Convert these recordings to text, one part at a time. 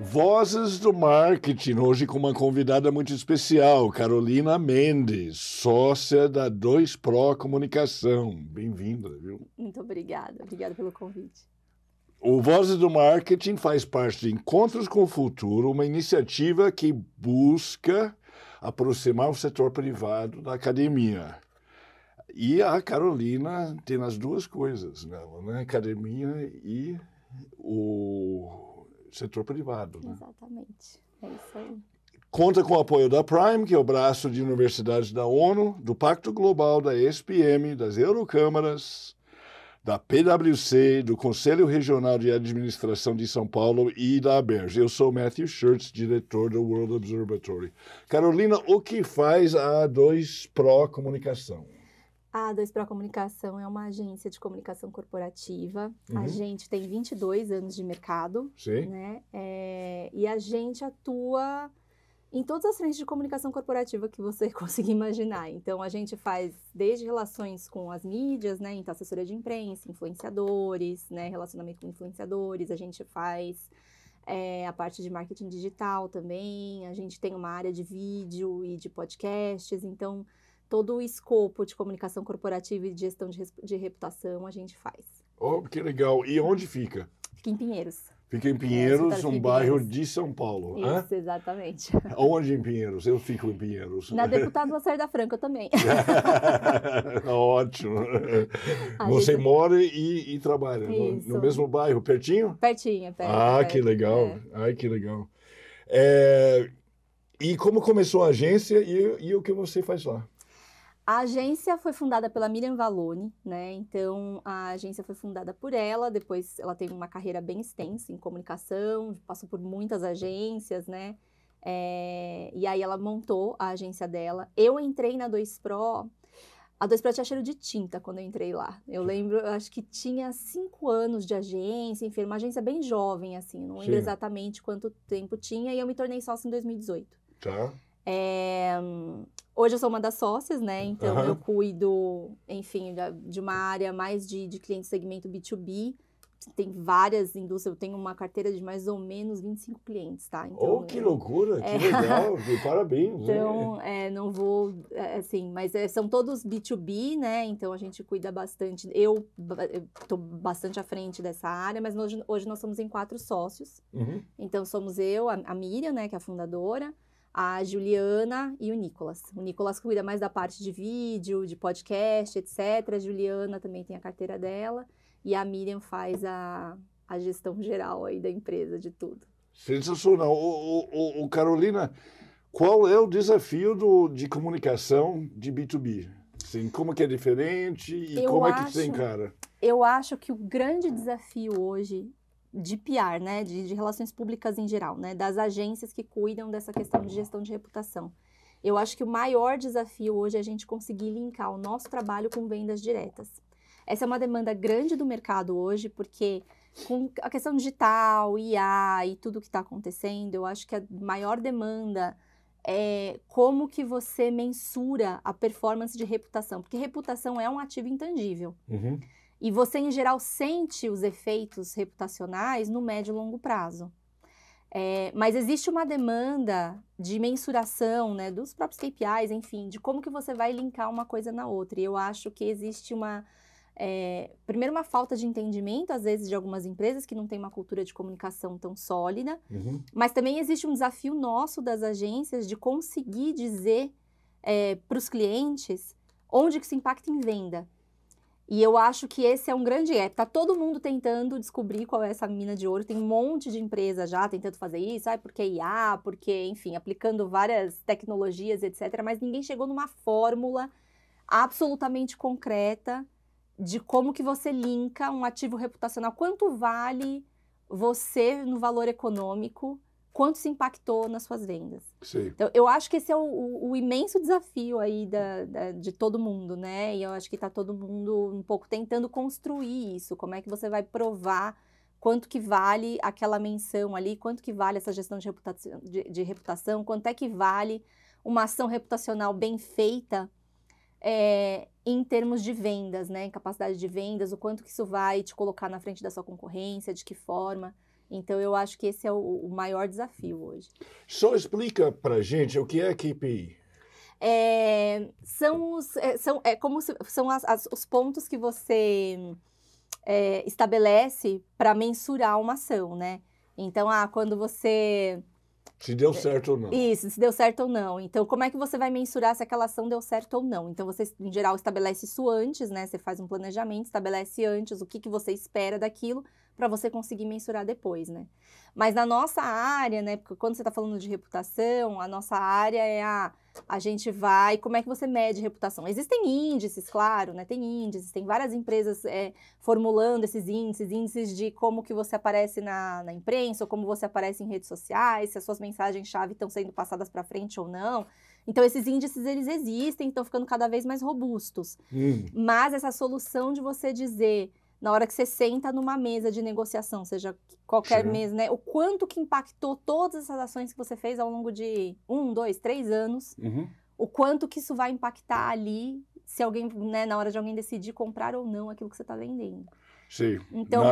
Vozes do Marketing, hoje com uma convidada muito especial, Carolina Mendes, sócia da 2Pro Comunicação. Bem-vinda, viu? Muito obrigada pelo convite. O Vozes do Marketing faz parte de Encontros com o Futuro, uma iniciativa que busca aproximar o setor privado da academia. E a Carolina tem as duas coisas, né? Academia e o setor privado, né? Exatamente, é isso aí. Conta com o apoio da Prime, que é o braço de universidades da ONU, do Pacto Global, da ESPM, das Eurocâmaras, da PwC, do Conselho Regional de Administração de São Paulo e da ABERJ. Eu sou Matthew Schertz, diretor do World Observatory. Carolina, o que faz a 2Pro Comunicação? A 2Pro Comunicação é uma agência de comunicação corporativa. A gente tem 22 anos de mercado, Sim. né? E a gente atua em todas as frentes de comunicação corporativa que você conseguir imaginar. Então, a gente faz desde relações com as mídias, né? Então, assessoria de imprensa, influenciadores, né? Relacionamento com influenciadores. A gente faz a parte de marketing digital também. A gente tem uma área de vídeo e de podcasts. Então, todo o escopo de comunicação corporativa e de gestão de reputação a gente faz. Oh, que legal. E onde fica? Fica em Pinheiros. Fica em Pinheiros, um bairro de São Paulo. Isso, exatamente. Onde em Pinheiros? Eu fico em Pinheiros. Na Deputado Lacerda Franco também. Ótimo. Você mora e trabalha no mesmo bairro, pertinho? Pertinho, perto. Que legal. Ai, que legal. E como começou a agência e o que você faz lá? A agência foi fundada pela Miriam Vallone, né? Então, a agência foi fundada por ela, depois ela teve uma carreira bem extensa em comunicação, passou por muitas agências, né? E aí ela montou a agência dela. Eu entrei na 2Pro, a 2Pro tinha cheiro de tinta quando eu entrei lá. Eu lembro, eu acho que tinha 5 anos de agência, enfim, uma agência bem jovem, assim, não lembro exatamente quanto tempo tinha, e eu me tornei sócia em 2018. Tá. Hoje eu sou uma das sócias, né? Então eu cuido, enfim, de uma área mais de cliente segmento B2B. Tem várias indústrias, eu tenho uma carteira de mais ou menos 25 clientes, tá? Então, que loucura, que legal, parabéns. Então, não vou, assim, mas são todos B2B, né? Então a gente cuida bastante, eu tô bastante à frente dessa área, mas hoje nós somos em 4 sócios. Então somos eu, a Miriam, né, que é a fundadora, a Juliana e o Nicolas. O Nicolas cuida mais da parte de vídeo, de podcast, etc. A Juliana também tem a carteira dela. E a Miriam faz a gestão geral aí da empresa, de tudo. Sensacional. Carolina, qual é o desafio de comunicação de B2B? Assim, como que é diferente e como é que você encara? Eu acho que o grande desafio hoje de PR, né, de relações públicas em geral, né, das agências que cuidam dessa questão de gestão de reputação. Eu acho que o maior desafio hoje é a gente conseguir linkar o nosso trabalho com vendas diretas. Essa é uma demanda grande do mercado hoje, porque com a questão digital, IA e tudo que está acontecendo, eu acho que a maior demanda é como que você mensura a performance de reputação, porque reputação é um ativo intangível. E você, em geral, sente os efeitos reputacionais no médio e longo prazo. Mas existe uma demanda de mensuração, né, dos próprios KPIs, enfim, de como que você vai linkar uma coisa na outra. E eu acho que existe primeiro, uma falta de entendimento, às vezes, de algumas empresas que não têm uma cultura de comunicação tão sólida. Mas também existe um desafio nosso das agências de conseguir dizer para os clientes onde que isso impacta em venda. E eu acho que esse é um grande gap. Tá todo mundo tentando descobrir qual é essa mina de ouro. Tem um monte de empresa já tentando fazer isso. Porque IA, porque, enfim, aplicando várias tecnologias, etc. Mas ninguém chegou numa fórmula absolutamente concreta de como que você linka um ativo reputacional. Quanto vale você no valor econômico? Quanto se impactou nas suas vendas? Sim. Então, eu acho que esse é o imenso desafio aí de todo mundo, né? E eu acho que está todo mundo um pouco tentando construir isso. Como é que você vai provar quanto que vale aquela menção ali, quanto que vale essa gestão de reputação, quanto é que vale uma ação reputacional bem feita em termos de vendas, né? Em capacidade de vendas, o quanto que isso vai te colocar na frente da sua concorrência, de que forma. Então, eu acho que esse é o maior desafio hoje. Só explica para gente o que é KPI. São os pontos que você estabelece para mensurar uma ação, né? Então, quando você... Se deu certo ou não. Isso, se deu certo ou não. Então, como é que você vai mensurar se aquela ação deu certo ou não? Então, você, em geral, estabelece isso antes, né? Você faz um planejamento, estabelece antes o que você espera daquilo para você conseguir mensurar depois, né? Mas na nossa área, né? Porque quando você está falando de reputação, a nossa área é a gente vai... Como é que você mede reputação? Existem índices, claro, né? Tem índices, tem várias empresas formulando esses índices de como que você aparece na imprensa, ou como você aparece em redes sociais, se as suas mensagens-chave estão sendo passadas para frente ou não. Então, esses índices, eles existem, estão ficando cada vez mais robustos. Mas essa solução de você dizer, na hora que você senta numa mesa de negociação, seja qualquer mesa, né? O quanto que impactou todas essas ações que você fez ao longo de 1, 2, 3 anos, o quanto que isso vai impactar ali, se alguém, né, na hora de alguém decidir comprar ou não aquilo que você está vendendo. Sim, então,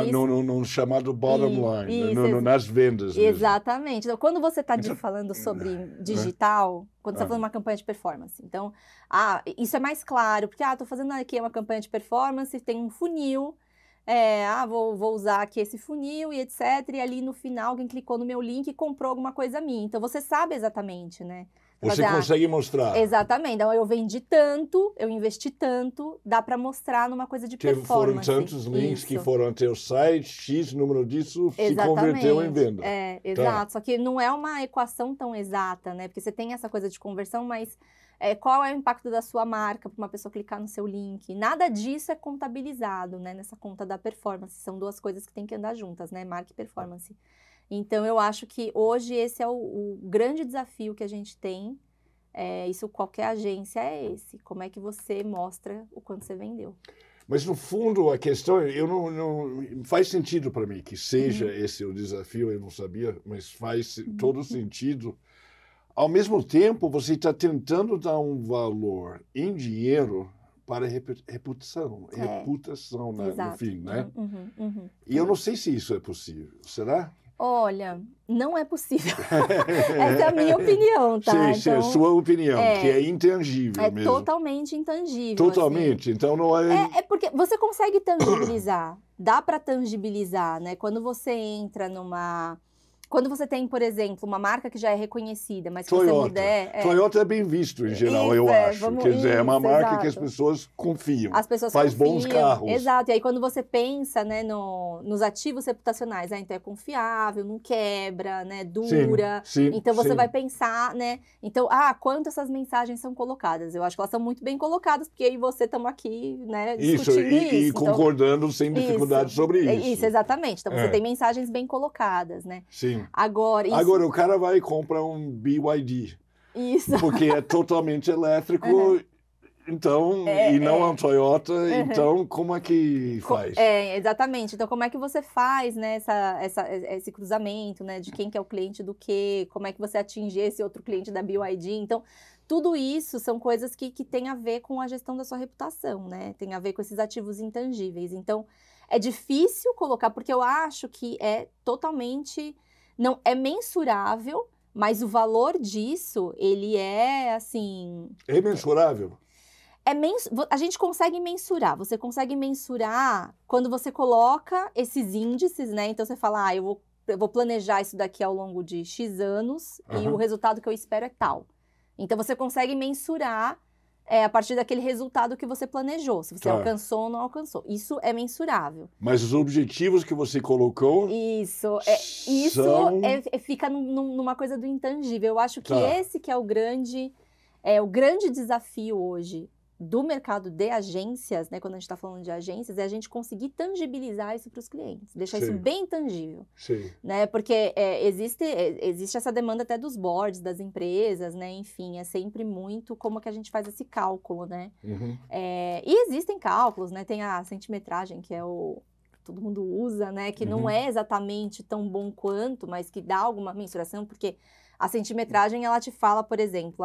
no chamado bottom line, nas vendas mesmo. Exatamente. Então, quando você está falando sobre digital, quando você está falando uma campanha de performance, então, isso é mais claro, porque, estou fazendo aqui uma campanha de performance, tem um funil, vou usar aqui esse funil e etc. E ali no final alguém clicou no meu link e comprou alguma coisa minha. Então, você sabe exatamente, né? Você consegue mostrar. Exatamente. Então, eu vendi tanto, eu investi tanto, dá para mostrar numa coisa de performance. Foram tantos links que foram até o site, X número disso se converteu em venda. Exato. Só que não é uma equação tão exata, né? Porque você tem essa coisa de conversão, mas qual é o impacto da sua marca para uma pessoa clicar no seu link? Nada disso é contabilizado, né? Nessa conta da performance. São duas coisas que têm que andar juntas, né? Marca e performance. Então, eu acho que hoje esse é o grande desafio que a gente tem. Isso qualquer agência é esse. Como é que você mostra o quanto você vendeu? Mas, no fundo, a questão, não faz sentido para mim que seja esse o desafio, eu não sabia, mas faz todo sentido. Ao mesmo tempo, você está tentando dar um valor em dinheiro para reputação, no fim, né? E eu não sei se isso é possível. Será? Olha, não é possível. Essa é a minha opinião, tá? Sim, então, a sua opinião, que é intangível mesmo. É totalmente intangível. Totalmente, assim. Então não é... É porque você consegue tangibilizar, dá para tangibilizar, né? Quando você entra numa... Quando você tem, por exemplo, uma marca que já é reconhecida, mas que você puder... Toyota é bem visto, em geral, eu acho. Quer dizer, é uma marca que as pessoas confiam. As pessoas faz bons carros. Exato. E aí, quando você pensa, né, nos ativos reputacionais, então é confiável, não quebra, né, dura. Sim, então, você vai pensar, né? Então, quanto essas mensagens são colocadas? Eu acho que elas são muito bem colocadas, porque eu e você estamos aqui, né, discutindo isso. E concordando sem dificuldade sobre isso. Isso, exatamente. Então, você tem mensagens bem colocadas, né? Sim. Agora, o cara vai comprar um BYD. Isso. Porque é totalmente elétrico, então, e não é um Toyota, então como é que faz? Exatamente. Então, como é que você faz, né, esse cruzamento, né, de quem que é o cliente do quê, como é que você atinge esse outro cliente da BYD. Então, tudo isso são coisas que tem a ver com a gestão da sua reputação, né? Tem a ver com esses ativos intangíveis. Então, é difícil colocar, porque eu acho que é totalmente... Não é mensurável, mas o valor disso, ele é, assim... É mensurável? A gente consegue mensurar. Você consegue mensurar quando você coloca esses índices, né? Então, você fala, eu vou planejar isso daqui ao longo de X anos e o resultado que eu espero é tal. Então, você consegue mensurar a partir daquele resultado que você planejou, se você alcançou ou não alcançou. Isso é mensurável. Mas os objetivos que você colocou... Fica numa coisa do intangível. Eu acho que esse que é o grande desafio hoje do mercado de agências, né, quando a gente está falando de agências, é a gente conseguir tangibilizar isso para os clientes, deixar isso bem tangível. Sim. Né, porque existe essa demanda até dos boards, das empresas, né, enfim, é sempre muito como que a gente faz esse cálculo, né. E existem cálculos, né, tem a centimetragem, que é todo mundo usa, né, que não é exatamente tão bom quanto, mas que dá alguma mensuração, porque a centimetragem, ela te fala, por exemplo,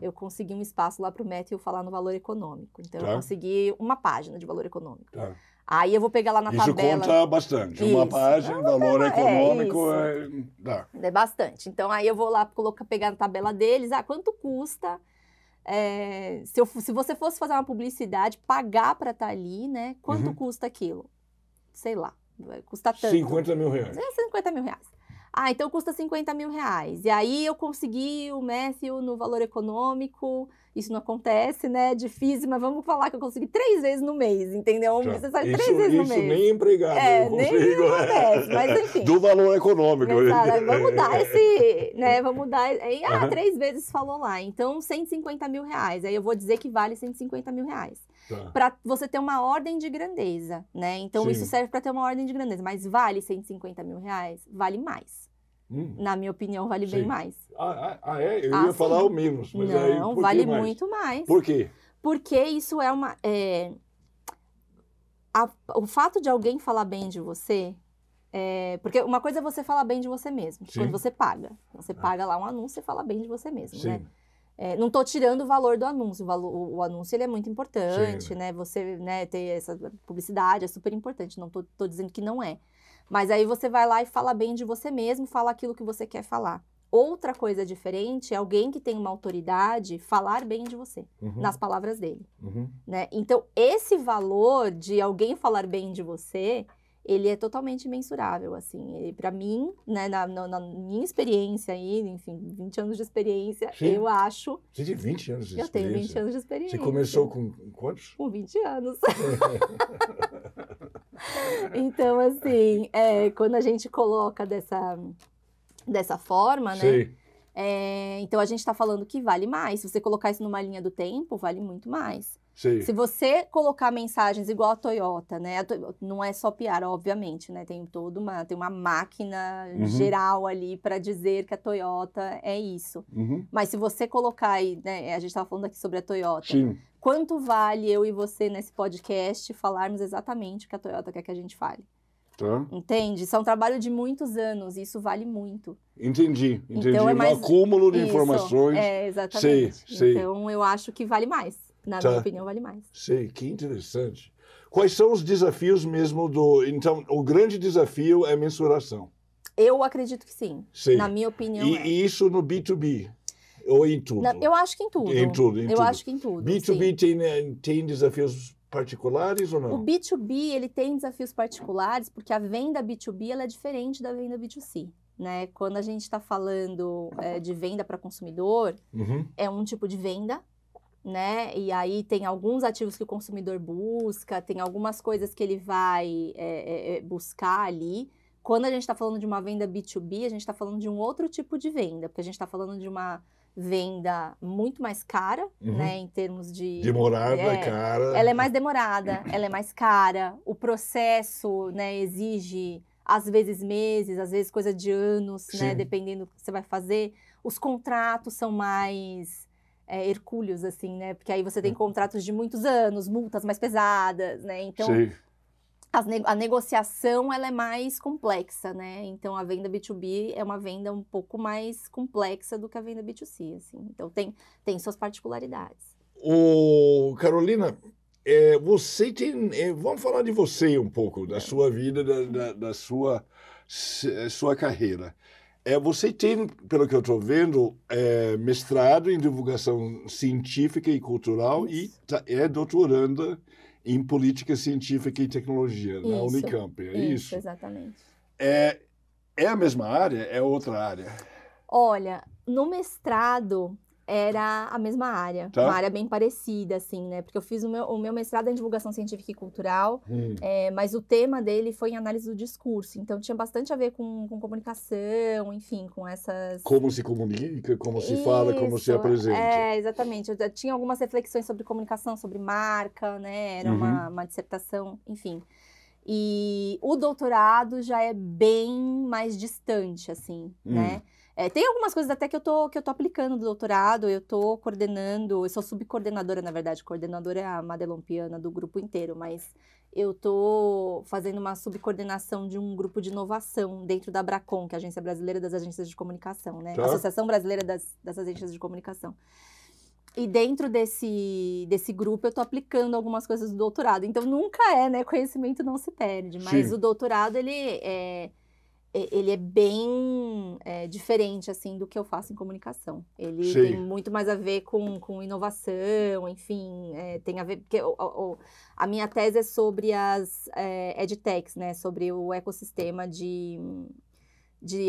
eu consegui um espaço lá para o Matthew falar no valor econômico. Então, eu consegui uma página de valor econômico. Aí eu vou pegar lá na Isso tabela. conta bastante. Uma Isso. página, valor econômico, dá. É bastante. Então, aí eu vou lá pegar na tabela deles, quanto custa, se você fosse fazer uma publicidade, pagar para estar ali, né? Quanto custa aquilo? Sei lá, custa tanto. 50 mil reais. 50 mil reais. Então custa 50 mil reais. E aí eu consegui o Matthew no valor econômico. Isso não acontece, né? Difícil, mas vamos falar que eu consegui 3 vezes no mês, entendeu? Você sabe, 3 vezes no mês. Isso nem empregado eu consigo. Nem acontece, mas enfim. Do valor econômico. Exato, vamos dar esse, né? Vamos dar. Aí, 3 vezes falou lá. Então, 150 mil reais. Aí eu vou dizer que vale 150 mil reais. Tá. Para você ter uma ordem de grandeza, né? Então, Sim. isso serve para ter uma ordem de grandeza. Mas vale 150 mil reais? Vale mais. Na minha opinião, vale bem mais. É? Eu ia falar o menos. Mas não, aí, vale mais? muito mais. Por quê? Porque isso é uma... o fato de alguém falar bem de você... porque uma coisa é você falar bem de você mesmo, quando você paga. Você paga lá um anúncio e fala bem de você mesmo, Sim. né? Não estou tirando o valor do anúncio. O anúncio ele é muito importante, Sim. né? Você, né, ter essa publicidade é super importante. Não estou dizendo que não é. Mas aí você vai lá e fala bem de você mesmo, fala aquilo que você quer falar. Outra coisa diferente é alguém que tem uma autoridade falar bem de você, nas palavras dele. Né? Então, esse valor de alguém falar bem de você, ele é totalmente mensurável, assim. Para mim, né, na minha experiência aí, enfim, 20 anos de experiência, Sim. eu acho... Você tem 20 anos de experiência? Eu tenho 20 anos de experiência. Você começou com quantos? Com 20 anos. Então, assim, quando a gente coloca dessa forma, né? Sei. Então, a gente está falando que vale mais. Se você colocar isso numa linha do tempo, vale muito mais. Sei. Se você colocar mensagens igual a Toyota, né? Não é só PR, obviamente, né? Tem uma máquina geral ali para dizer que a Toyota é isso. Mas se você colocar aí, né? A gente estava falando aqui sobre a Toyota. Sim. Quanto vale eu e você nesse podcast falarmos exatamente o que a Toyota quer que a gente fale? Tá. Entende? Isso é um trabalho de muitos anos, e isso vale muito. Entendi. Então, Um acúmulo de informações. Exatamente. Sei. Então, eu acho que vale mais. Na minha opinião, vale mais. Sei, que interessante. Quais são os desafios mesmo Então, o grande desafio é mensuração. Eu acredito que sim. Sei. Na minha opinião, E isso no B2B? Ou em tudo? Eu acho que em tudo. Eu acho que em tudo. B2B tem desafios particulares ou não? O B2B, ele tem desafios particulares, porque a venda B2B ela é diferente da venda B2C. Né? Quando a gente está falando de venda para consumidor, é um tipo de venda, né? E aí tem alguns ativos que o consumidor busca, tem algumas coisas que ele vai buscar ali. Quando a gente está falando de uma venda B2B, a gente está falando de um outro tipo de venda, porque a gente está falando de uma venda muito mais cara, né, em termos de... Demorada, cara. Ela é mais demorada, ela é mais cara, o processo, né, exige, às vezes meses, às vezes coisa de anos, né, dependendo do que você vai fazer. Os contratos são mais hercúleos, assim, né, porque aí você tem contratos de muitos anos, multas mais pesadas, né, então... Sim. A negociação, ela é mais complexa, né? Então, a venda B2B é uma venda um pouco mais complexa do que a venda B2C, assim. Então, tem suas particularidades. Carolina, você tem... vamos falar de você um pouco, da sua vida, da sua carreira. Você tem, pelo que eu estou vendo, mestrado em divulgação científica e cultural. Isso. E é doutoranda em política científica e tecnologia, na Unicamp, é isso? Exatamente. É a mesma área? É outra área? Olha, no mestrado era a mesma área, uma área bem parecida, assim, né? Porque eu fiz o meu mestrado em divulgação científica e cultural, mas o tema dele foi em análise do discurso, então tinha bastante a ver com comunicação, enfim, com essas... Como se comunica, como se fala, como se apresenta. Exatamente. Eu tinha algumas reflexões sobre comunicação, sobre marca, né? Era uma dissertação, enfim. E o doutorado já é bem mais distante, assim, né? Tem algumas coisas até que eu tô aplicando do doutorado, eu tô coordenando, eu sou subcoordenadora, na verdade, coordenadora é a Madelon Piana do grupo inteiro, mas eu tô fazendo uma subcoordenação de um grupo de inovação dentro da Abracom, que é a Agência Brasileira das Agências de Comunicação, né? Associação Brasileira das Agências de Comunicação. E dentro desse grupo eu tô aplicando algumas coisas do doutorado. Então nunca né? Conhecimento não se perde. Mas Sim. o doutorado, ele é bem diferente, assim, do que eu faço em comunicação. Ele Sim. tem muito mais a ver com inovação, enfim, tem a ver... Porque a minha tese é sobre as edtechs, né? Sobre o ecossistema de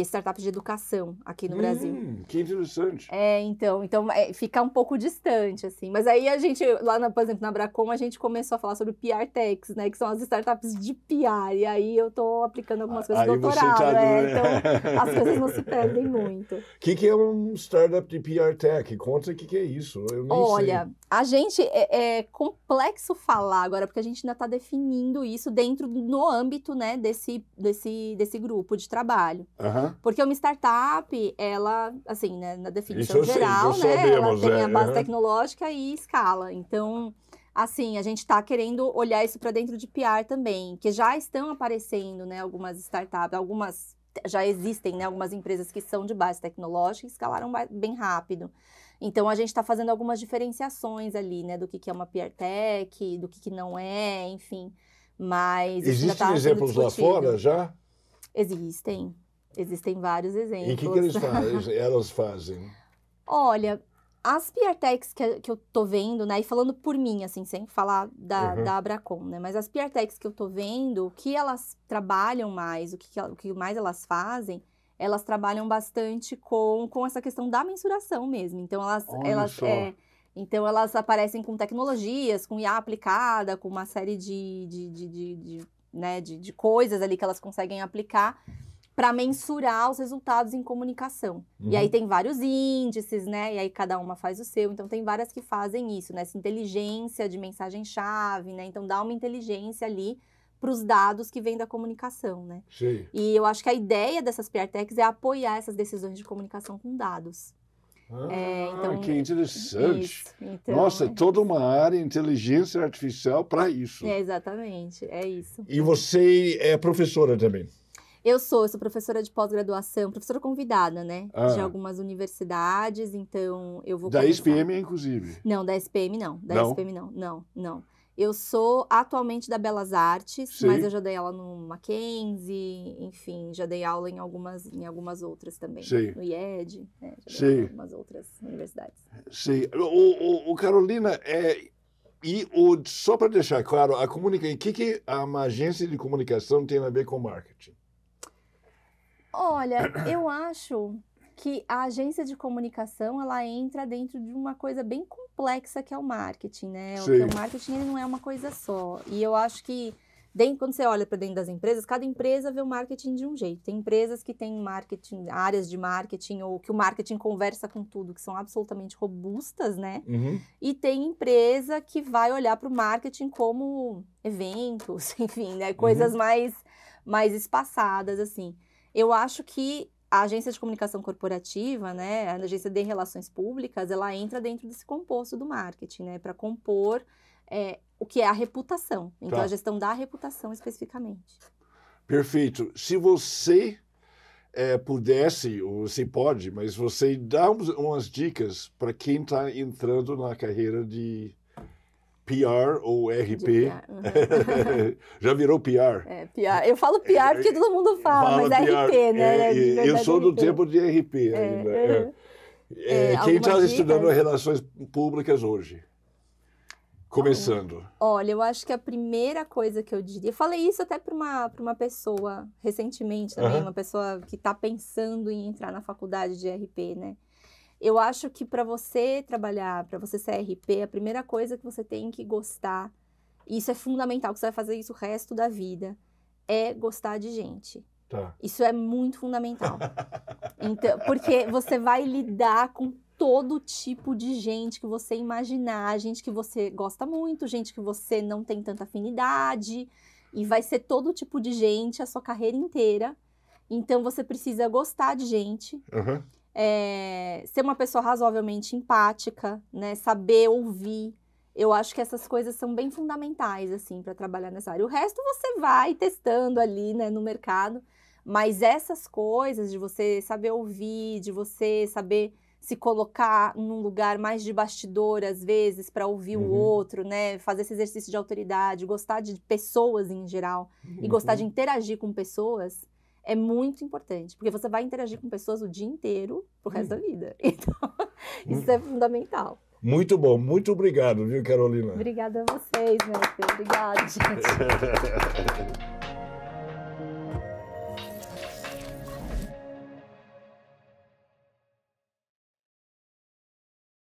startups de educação aqui no Brasil. Que interessante. Então fica um pouco distante, assim. Mas aí a gente, lá, por exemplo, na Bracom, a gente começou a falar sobre PR Techs, né? Que são as startups de PR. E aí eu tô aplicando algumas coisas do doutorado, Então as coisas não se perdem muito. O que é um startup de PR Tech? Conta o que é isso, eu nem Olha, sei. a gente, é complexo falar agora, porque a gente ainda está definindo isso no âmbito, né, desse grupo de trabalho. Porque uma startup, ela, assim, né, na definição geral, né, sabemos, ela tem a base tecnológica e escala. Então, assim, a gente está querendo olhar isso para dentro de PR também, que já estão aparecendo, né, algumas startups, já existem, né, algumas empresas que são de base tecnológica e escalaram bem rápido. Então, a gente está fazendo algumas diferenciações ali, né, do que é uma PR Tech, do que não é, enfim. Mas existem exemplos lá fora já? Existem vários exemplos. E o que elas fazem? Olha, as PR Techs que eu tô vendo, né, e falando por mim, assim, sem falar da Abracom, né, mas as PR Techs que eu tô vendo, o que elas trabalham mais, o que mais elas fazem, elas trabalham bastante com essa questão da mensuração mesmo. Então, então elas aparecem com tecnologias, com IA aplicada, com uma série de coisas ali que elas conseguem aplicar para mensurar os resultados em comunicação. E aí tem vários índices, né? E aí cada uma faz o seu. Então tem várias que fazem isso, né? Essa inteligência de mensagem-chave, né? Então dá uma inteligência ali para os dados que vêm da comunicação, né? Sim. E eu acho que a ideia dessas PR Techs é apoiar essas decisões de comunicação com dados. Então, que interessante. Então, nossa, toda uma área de inteligência artificial para isso. Exatamente, é isso. E você é professora também? Eu sou professora de pós-graduação, professora convidada, né? De algumas universidades, então eu vou Da SPM, inclusive? Não, da SPM não. SPM não. Eu sou atualmente da Belas Artes, Sim. Mas eu já dei aula no Mackenzie, enfim, já dei aula em algumas outras também. Sim. No IED, né? Já dei em algumas outras universidades. Sim. O Carolina, só para deixar claro, o que uma agência de comunicação tem a ver com marketing? Olha, eu acho que a agência de comunicação, ela entra dentro de uma coisa bem complexa que é o marketing, né? Sim. O marketing, ele não é uma coisa só. E eu acho que, quando você olha para dentro das empresas, cada empresa vê o marketing de um jeito. Tem empresas que têm marketing, áreas de marketing, ou que o marketing conversa com tudo, que são absolutamente robustas, né? E tem empresa que vai olhar para o marketing como eventos, enfim, né? Coisas mais espaçadas, assim. Eu acho que a agência de comunicação corporativa, né, a agência de relações públicas, ela entra dentro desse composto do marketing, né, para compor o que é a reputação. Então, a gestão da reputação especificamente. Perfeito. Se você pudesse, ou você pode, mas você dá umas dicas para quem está entrando na carreira de PR ou RP. Já virou PR? PR. Eu falo PR porque todo mundo fala, mas é RP, né? Eu sou do tempo de RP ainda. Quem está estudando relações públicas hoje? Começando. Olha, eu acho que a primeira coisa que eu diria... Eu falei isso até para uma pessoa recentemente também, uma pessoa que está pensando em entrar na faculdade de RP, né? Eu acho que para você trabalhar, para você ser RP, a primeira coisa que você tem que gostar, e isso é fundamental, que você vai fazer isso o resto da vida, é gostar de gente. Isso é muito fundamental. Então, porque você vai lidar com todo tipo de gente que você imaginar, gente que você gosta muito, gente que você não tem tanta afinidade, e vai ser todo tipo de gente a sua carreira inteira. Então, você precisa gostar de gente. Ser uma pessoa razoavelmente empática, né? Saber ouvir. Eu acho que essas coisas são bem fundamentais, assim, para trabalhar nessa área. O resto você vai testando ali, né, no mercado. Mas essas coisas de você saber ouvir, de você saber se colocar num lugar mais de bastidor, às vezes, para ouvir o outro, né? Fazer esse exercício de autoridade, gostar de pessoas em geral e gostar de interagir com pessoas é muito importante, porque você vai interagir com pessoas o dia inteiro pro resto da vida. Então, isso é fundamental. Muito bom, muito obrigado, viu, Carolina? Obrigada a vocês, mestre. Obrigada, gente.